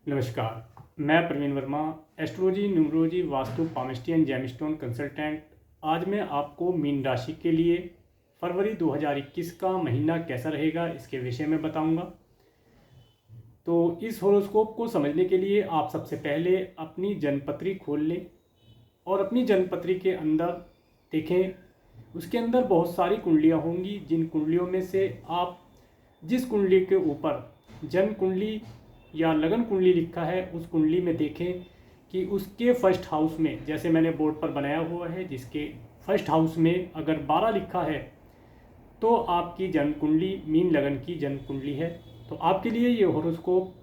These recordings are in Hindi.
नमस्कार, मैं Praveen Verma, astrology, numerology, vastu, palmistry and gemstone consultant. आज मैं आपको मीन राशि के लिए फरवरी 2021 का महीना कैसा रहेगा इसके विषय में बताऊंगा। तो इस होरोस्कोप को समझने के लिए आप सबसे पहले अपनी जन्मपत्री खोल लें और अपनी जन्मपत्री के अंदर देखें। उसके अंदर बहुत सारी कुंडलियाँ होंगी, जिन कुंडलियों में से आप जिस कुंडली के ऊपर जन्म कुंडली या लगन कुंडली लिखा है उस कुंडली में देखें कि उसके फर्स्ट हाउस में, जैसे मैंने बोर्ड पर बनाया हुआ है, जिसके फर्स्ट हाउस में अगर 12 लिखा है तो आपकी जन्म कुंडली मीन लगन की जन्म कुंडली है। तो आपके लिए ये होरोस्कोप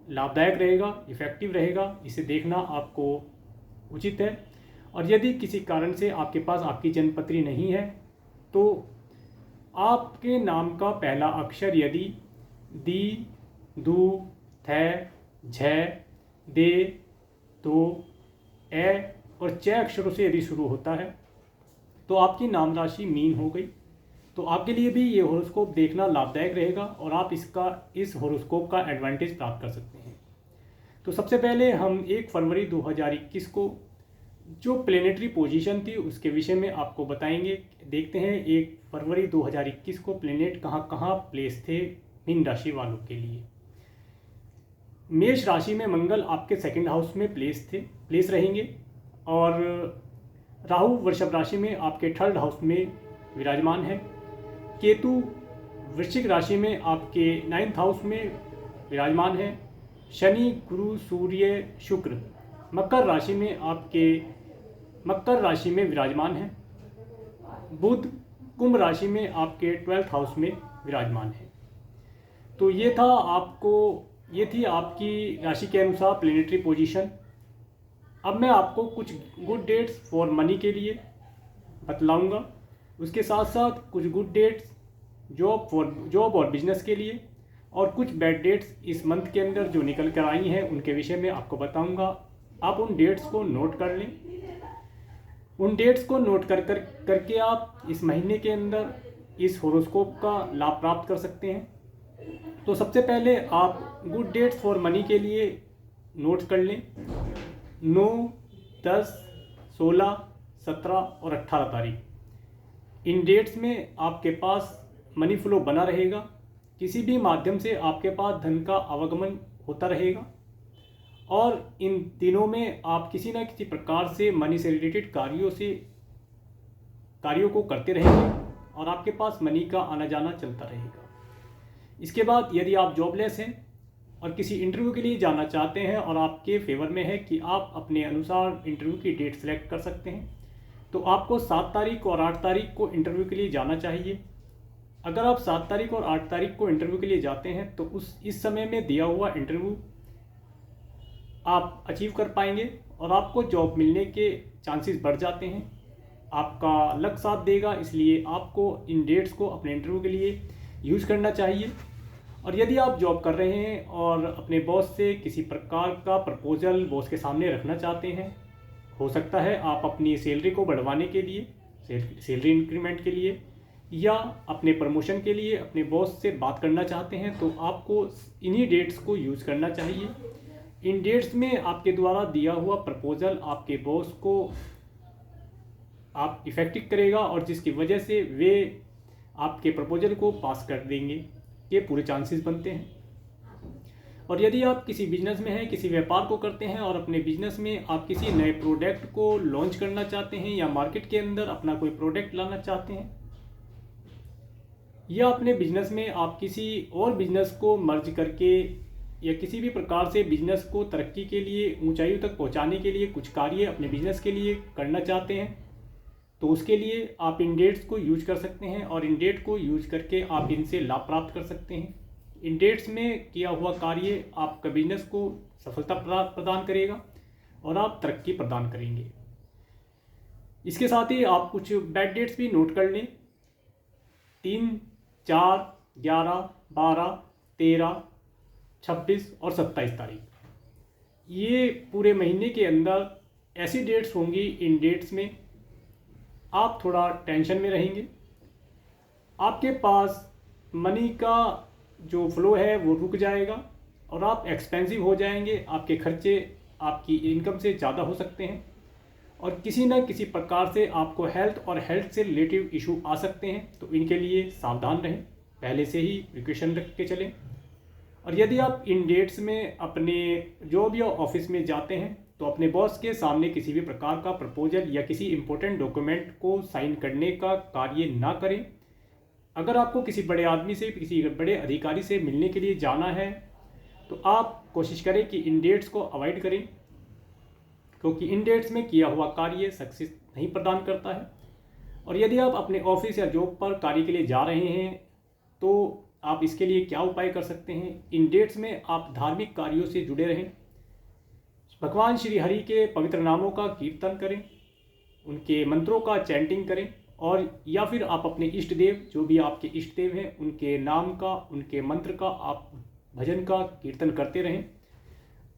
लाभदायक रहेगा, इफ़ेक्टिव रहेगा, इसे देखना आपको उचित है। और यदि किसी कारण से आपके पास आपकी जन्मपत्री नहीं है तो आपके नाम का पहला अक्षर यदि दी, दू, थ, झ, दे, तो, ए और च अक्षरों से यदि शुरू होता है तो आपकी नाम राशि मीन हो गई। तो आपके लिए भी ये होरोस्कोप देखना लाभदायक रहेगा और आप इस होरोस्कोप का एडवांटेज प्राप्त कर सकते हैं। तो सबसे पहले हम 1 फरवरी 2021 को जो प्लेनेटरी पोजीशन थी उसके विषय में आपको बताएंगे। देखते हैं 1 फरवरी 2021 को प्लेनेट कहाँ कहाँ प्लेस थे मीन राशि वालों के लिए। मेष राशि में मंगल आपके सेकंड हाउस में प्लेस रहेंगे और राहु वृषभ राशि में आपके थर्ड हाउस में विराजमान है। केतु वृश्चिक राशि में आपके 9th हाउस में विराजमान है। शनि, गुरु, सूर्य, शुक्र मकर राशि में विराजमान है। बुध कुंभ राशि में आपके 12th हाउस में विराजमान है। तो ये थी आपकी राशि के अनुसार प्लेनेटरी पोजीशन। अब मैं आपको कुछ गुड डेट्स फॉर मनी के लिए बतलाऊंगा, उसके साथ साथ कुछ गुड डेट्स जॉब और बिजनेस के लिए, और कुछ बैड डेट्स इस मंथ के अंदर जो निकल कर आई हैं उनके विषय में आपको बताऊंगा। आप उन डेट्स को नोट कर लें। उन डेट्स को नोट करके आप इस महीने के अंदर इस होरोस्कोप का लाभ प्राप्त कर सकते हैं। तो सबसे पहले आप गुड डेट्स फॉर मनी के लिए नोट कर लें 9, 10, 16, 17 और 18 तारीख। इन डेट्स में आपके पास मनी फ्लो बना रहेगा, किसी भी माध्यम से आपके पास धन का आवागमन होता रहेगा और इन दिनों में आप किसी न किसी प्रकार से मनी से रिलेटेड कार्यों को करते रहेंगे और आपके पास मनी का आना जाना चलता रहेगा। इसके बाद यदि आप जॉबलेस हैं और किसी इंटरव्यू के लिए जाना चाहते हैं और आपके फेवर में है कि आप अपने अनुसार इंटरव्यू की डेट सेलेक्ट कर सकते हैं, तो आपको 7 तारीख और 8 तारीख को इंटरव्यू के लिए जाना चाहिए। अगर आप 7 तारीख और 8 तारीख को इंटरव्यू के लिए जाते हैं तो इस समय में दिया हुआ इंटरव्यू आप अचीव कर पाएंगे और आपको जॉब मिलने के चांसेस बढ़ जाते हैं। आपका लक साथ देगा, इसलिए आपको इन डेट्स को अपने इंटरव्यू के लिए यूज़ करना चाहिए। और यदि आप जॉब कर रहे हैं और अपने बॉस से किसी प्रकार का प्रपोजल बॉस के सामने रखना चाहते हैं, हो सकता है आप अपनी सैलरी को बढ़वाने के लिए, सैलरी इंक्रीमेंट के लिए या अपने प्रमोशन के लिए अपने बॉस से बात करना चाहते हैं, तो आपको इन्हीं डेट्स को यूज़ करना चाहिए। इन डेट्स में आपके द्वारा दिया हुआ प्रपोजल आपके बॉस को आप इफेक्टिव करेगा और जिसकी वजह से वे आपके प्रपोजल को पास कर देंगे, ये पूरे चांसेस बनते हैं। और यदि आप किसी बिजनेस में हैं, किसी व्यापार को करते हैं और अपने बिजनेस में आप किसी नए प्रोडक्ट को लॉन्च करना चाहते हैं या मार्केट के अंदर अपना कोई प्रोडक्ट लाना चाहते हैं, या अपने बिजनेस में आप किसी और बिजनेस को मर्ज करके या किसी भी प्रकार से बिजनेस को तरक्की के लिए, ऊंचाइयों तक पहुंचाने के लिए कुछ कार्य अपने बिजनेस के लिए करना चाहते हैं, तो उसके लिए आप इन डेट्स को यूज कर सकते हैं और इन डेट को यूज करके आप इनसे लाभ प्राप्त कर सकते हैं। इन डेट्स में किया हुआ कार्य आपका बिजनेस को सफलता प्रदान करेगा और आप तरक्की प्रदान करेंगे। इसके साथ ही आप कुछ बैड डेट्स भी नोट कर लें 3, 4, 11, 12, 13, 26 और 27 तारीख। ये पूरे महीने के अंदर ऐसी डेट्स होंगी, इन डेट्स में आप थोड़ा टेंशन में रहेंगे, आपके पास मनी का जो फ्लो है वो रुक जाएगा और आप एक्सपेंसिव हो जाएंगे, आपके खर्चे आपकी इनकम से ज़्यादा हो सकते हैं और किसी न किसी प्रकार से आपको हेल्थ और हेल्थ से रिलेटिव इशू आ सकते हैं। तो इनके लिए सावधान रहें, पहले से ही प्रिकॉशन रख के चलें। और यदि आप इन डेट्स में अपने जॉब या ऑफिस में जाते हैं तो अपने बॉस के सामने किसी भी प्रकार का प्रपोजल या किसी इंपॉर्टेंट डॉक्यूमेंट को साइन करने का कार्य ना करें। अगर आपको किसी बड़े आदमी से, किसी बड़े अधिकारी से मिलने के लिए जाना है तो आप कोशिश करें कि इन डेट्स को अवॉइड करें, क्योंकि इन डेट्स में किया हुआ कार्य सक्सेस नहीं प्रदान करता है। और यदि आप अपने ऑफिस या जॉब पर कार्य के लिए जा रहे हैं तो आप इसके लिए क्या उपाय कर सकते हैं। इन डेट्स में आप धार्मिक कार्यों से जुड़े रहें, भगवान श्री हरि के पवित्र नामों का कीर्तन करें, उनके मंत्रों का चैंटिंग करें, और या फिर आप अपने इष्ट देव, जो भी आपके इष्ट देव हैं, उनके नाम का, उनके मंत्र का आप भजन का कीर्तन करते रहें।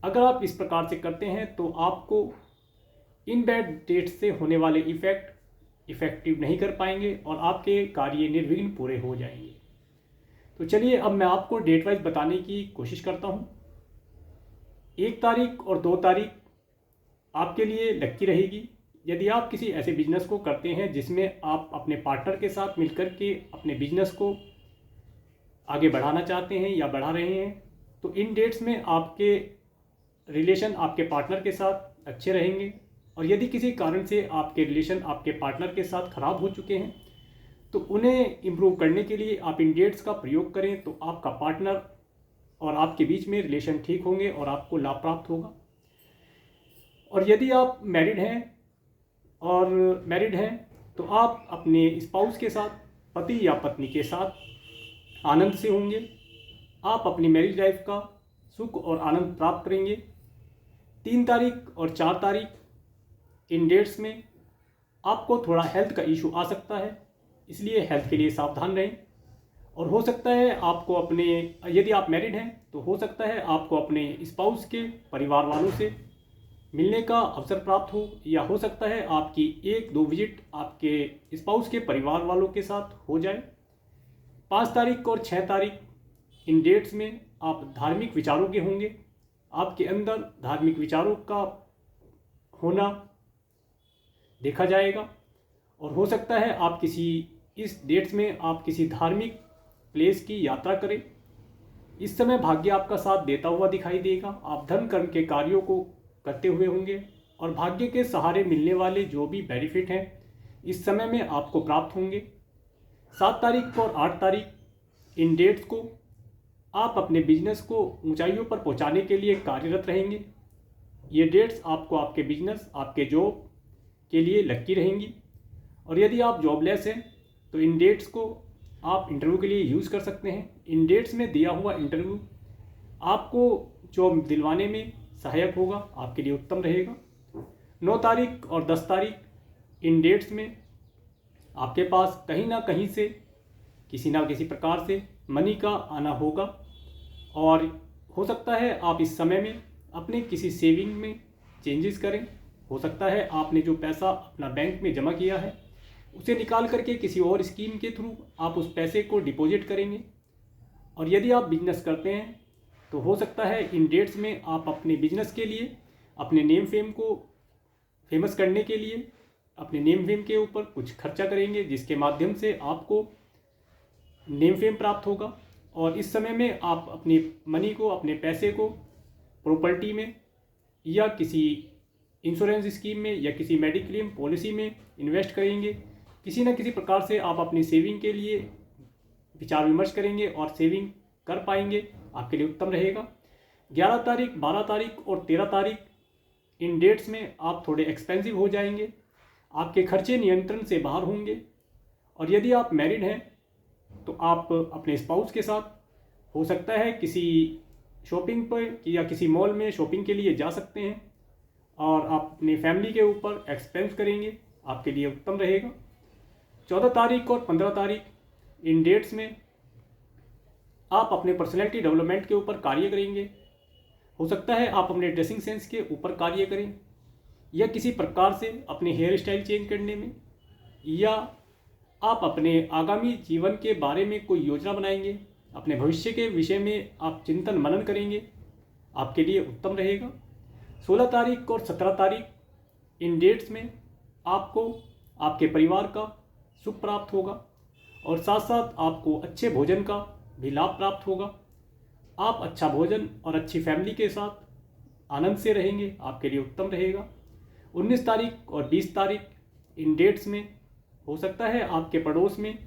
अगर आप इस प्रकार से करते हैं तो आपको इन बैड डेट्स से होने वाले इफेक्टिव नहीं कर पाएंगे और आपके कार्य निर्विघ्न पूरे हो जाएंगे। तो चलिए अब मैं आपको डेट वाइज बताने की कोशिश करता हूँ। 1 तारीख और 2 तारीख आपके लिए लक्की रहेगी। यदि आप किसी ऐसे बिजनेस को करते हैं जिसमें आप अपने पार्टनर के साथ मिलकर के अपने बिजनेस को आगे बढ़ाना चाहते हैं या बढ़ा रहे हैं, तो इन डेट्स में आपके रिलेशन आपके पार्टनर के साथ अच्छे रहेंगे। और यदि किसी कारण से आपके रिलेशन आपके पार्टनर के साथ खराब हो चुके हैं तो उन्हें इम्प्रूव करने के लिए आप इन डेट्स का प्रयोग करें, तो आपका पार्टनर और आपके बीच में रिलेशन ठीक होंगे और आपको लाभ प्राप्त होगा। और यदि आप मैरिड हैं तो आप अपने स्पाउस के साथ, पति या पत्नी के साथ आनंद से होंगे। आप अपनी मैरिज लाइफ का सुख और आनंद प्राप्त करेंगे। 3 तारीख और 4 तारीख इन डेट्स में आपको थोड़ा हेल्थ का इशू आ सकता है, इसलिए हेल्थ के लिए सावधान रहें। और हो सकता है आपको अपने, यदि आप मैरिड हैं तो हो सकता है आपको अपने स्पाउस के परिवार वालों से मिलने का अवसर प्राप्त हो, या हो सकता है आपकी 1-2 विजिट आपके स्पाउस के परिवार वालों के साथ हो जाए। 5 तारीख और 6 तारीख इन डेट्स में आप धार्मिक विचारों के होंगे, आपके अंदर धार्मिक विचारों का होना देखा जाएगा। और हो सकता है आप इस डेट्स में आप किसी धार्मिक प्लेस की यात्रा करें। इस समय भाग्य आपका साथ देता हुआ दिखाई देगा। आप धर्म कर्म के कार्यों को करते हुए होंगे और भाग्य के सहारे मिलने वाले जो भी बेनिफिट हैं इस समय में आपको प्राप्त होंगे। 7 तारीख और 8 तारीख इन डेट्स को आप अपने बिजनेस को ऊंचाइयों पर पहुंचाने के लिए कार्यरत रहेंगे। ये डेट्स आपको आपके बिजनेस, आपके जॉब के लिए लक्की रहेंगी। और यदि आप जॉबलेस हैं तो इन डेट्स को आप इंटरव्यू के लिए यूज़ कर सकते हैं। इन डेट्स में दिया हुआ इंटरव्यू आपको जॉब दिलवाने में सहायक होगा, आपके लिए उत्तम रहेगा। 9 तारीख और 10 तारीख इन डेट्स में आपके पास कहीं ना कहीं से किसी ना किसी प्रकार से मनी का आना होगा, और हो सकता है आप इस समय में अपने किसी सेविंग में चेंजेस करें। हो सकता है आपने जो पैसा अपना बैंक में जमा किया है उसे निकाल करके किसी और स्कीम के थ्रू आप उस पैसे को डिपॉजिट करेंगे। और यदि आप बिजनेस करते हैं तो हो सकता है इन डेट्स में आप अपने बिजनेस के लिए, अपने नेम फेम को फेमस करने के लिए, अपने नेम फेम के ऊपर कुछ खर्चा करेंगे, जिसके माध्यम से आपको नेम फेम प्राप्त होगा। और इस समय में आप अपनी मनी को, अपने पैसे को प्रॉपर्टी में या किसी इंश्योरेंस स्कीम में या किसी मेडिक्लेम पॉलिसी में इन्वेस्ट करेंगे। किसी न किसी प्रकार से आप अपनी सेविंग के लिए विचार विमर्श करेंगे और सेविंग कर पाएंगे, आपके लिए उत्तम रहेगा। 11 तारीख, 12 तारीख और 13 तारीख इन डेट्स में आप थोड़े एक्सपेंसिव हो जाएंगे, आपके खर्चे नियंत्रण से बाहर होंगे। और यदि आप मैरिड हैं तो आप अपने स्पाउस के साथ हो सकता है किसी शॉपिंग पर या किसी मॉल में शॉपिंग के लिए जा सकते हैं, और आप अपनी फैमिली के ऊपर एक्सपेंस करेंगे, आपके लिए उत्तम रहेगा। 14 तारीख और 15 तारीख इन डेट्स में आप अपने पर्सनैलिटी डेवलपमेंट के ऊपर कार्य करेंगे। हो सकता है आप अपने ड्रेसिंग सेंस के ऊपर कार्य करें, या किसी प्रकार से अपने हेयर स्टाइल चेंज करने में, या आप अपने आगामी जीवन के बारे में कोई योजना बनाएंगे, अपने भविष्य के विषय में आप चिंतन मनन करेंगे। आपके लिए उत्तम रहेगा। 16 तारीख और 17 तारीख इन डेट्स में आपको आपके परिवार का सुख प्राप्त होगा और साथ साथ आपको अच्छे भोजन का भी लाभ प्राप्त होगा। आप अच्छा भोजन और अच्छी फैमिली के साथ आनंद से रहेंगे, आपके लिए उत्तम रहेगा। 19 तारीख और 20 तारीख इन डेट्स में हो सकता है आपके पड़ोस में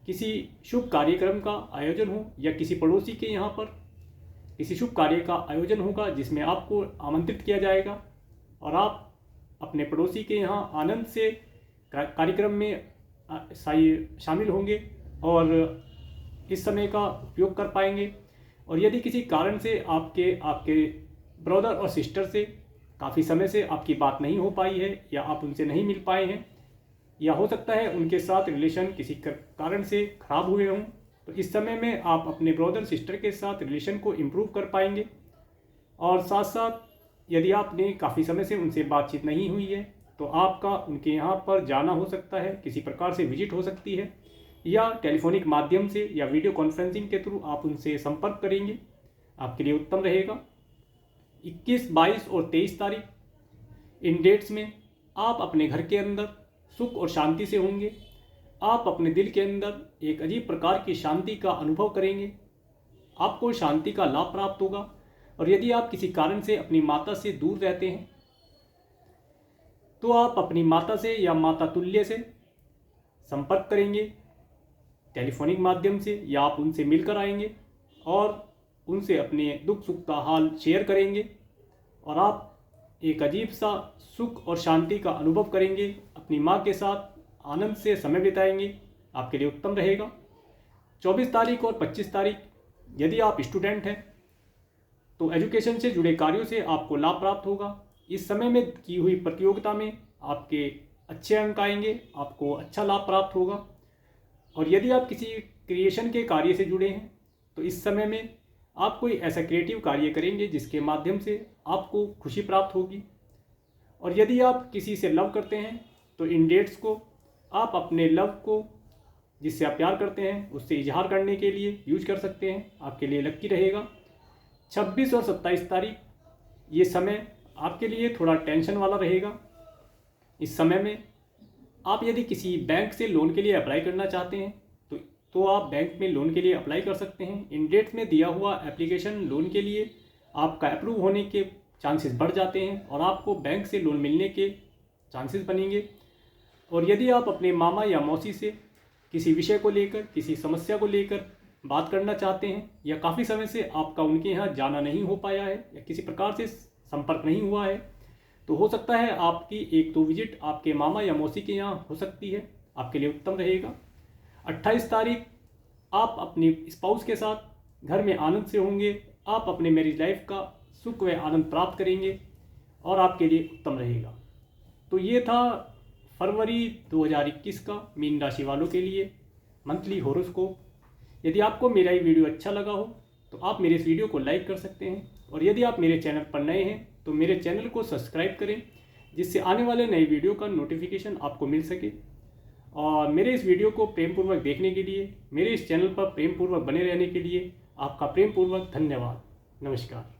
किसी शुभ कार्यक्रम का आयोजन हो या किसी पड़ोसी के यहाँ पर किसी शुभ कार्य का आयोजन होगा जिसमें आपको आमंत्रित किया जाएगा और आप अपने पड़ोसी के यहाँ आनंद से कार्यक्रम में शामिल होंगे और इस समय का उपयोग कर पाएंगे। और यदि किसी कारण से आपके ब्रदर और सिस्टर से काफ़ी समय से आपकी बात नहीं हो पाई है या आप उनसे नहीं मिल पाए हैं या हो सकता है उनके साथ रिलेशन किसी कारण से खराब हुए हों, तो इस समय में आप अपने ब्रदर सिस्टर के साथ रिलेशन को इम्प्रूव कर पाएंगे। और साथ साथ यदि आपने काफ़ी समय से उनसे बातचीत नहीं हुई है तो आपका उनके यहाँ पर जाना हो सकता है, किसी प्रकार से विजिट हो सकती है या टेलीफोनिक माध्यम से या वीडियो कॉन्फ्रेंसिंग के थ्रू आप उनसे संपर्क करेंगे, आपके लिए उत्तम रहेगा। 21, 22 और 23 तारीख इन डेट्स में आप अपने घर के अंदर सुख और शांति से होंगे। आप अपने दिल के अंदर एक अजीब प्रकार की शांति का अनुभव करेंगे, आपको शांति का लाभ प्राप्त होगा। और यदि आप किसी कारण से अपनी माता से दूर रहते हैं तो आप अपनी माता से या माता तुल्य से संपर्क करेंगे टेलीफोनिक माध्यम से या आप उनसे मिलकर आएंगे और उनसे अपने दुख सुख का हाल शेयर करेंगे और आप एक अजीब सा सुख और शांति का अनुभव करेंगे, अपनी माँ के साथ आनंद से समय बिताएंगे, आपके लिए उत्तम रहेगा। 24 तारीख और 25 तारीख यदि आप स्टूडेंट हैं तो एजुकेशन से जुड़े कार्यों से आपको लाभ प्राप्त होगा। इस समय में की हुई प्रतियोगिता में आपके अच्छे अंक आएंगे, आपको अच्छा लाभ प्राप्त होगा। और यदि आप किसी क्रिएशन के कार्य से जुड़े हैं तो इस समय में आप कोई ऐसा क्रिएटिव कार्य करेंगे जिसके माध्यम से आपको खुशी प्राप्त होगी। और यदि आप किसी से लव करते हैं तो इन डेट्स को आप अपने लव को जिससे आप प्यार करते हैं उससे इजहार करने के लिए यूज कर सकते हैं, आपके लिए लक्की रहेगा। 26 और 27 तारीख ये समय आपके लिए थोड़ा टेंशन वाला रहेगा। इस समय में आप यदि किसी बैंक से लोन के लिए अप्लाई करना चाहते हैं तो आप बैंक में लोन के लिए अप्लाई कर सकते हैं। इन डेट में दिया हुआ एप्लीकेशन लोन के लिए आपका अप्रूव होने के चांसेस बढ़ जाते हैं और आपको बैंक से लोन मिलने के चांसेस बनेंगे। और यदि आप अपने मामा या मौसी से किसी विषय को लेकर किसी समस्या को लेकर बात करना चाहते हैं या काफ़ी समय से आपका उनके यहाँ जाना नहीं हो पाया है या किसी प्रकार से संपर्क नहीं हुआ है तो हो सकता है आपकी 1-2 विजिट आपके मामा या मौसी के यहाँ हो सकती है, आपके लिए उत्तम रहेगा। 28 तारीख आप अपनी स्पाउस के साथ घर में आनंद से होंगे, आप अपने मैरिज लाइफ का सुख व आनंद प्राप्त करेंगे और आपके लिए उत्तम रहेगा। तो ये था फरवरी 2021 का मीन राशि वालों के लिए मंथली हॉरोस्कोप। यदि आपको मेरा ये वीडियो अच्छा लगा हो तो आप मेरे इस वीडियो को लाइक कर सकते हैं और यदि आप मेरे चैनल पर नए हैं तो मेरे चैनल को सब्सक्राइब करें जिससे आने वाले नए वीडियो का नोटिफिकेशन आपको मिल सके। और मेरे इस वीडियो को प्रेमपूर्वक देखने के लिए, मेरे इस चैनल पर प्रेमपूर्वक बने रहने के लिए आपका प्रेमपूर्वक धन्यवाद। नमस्कार।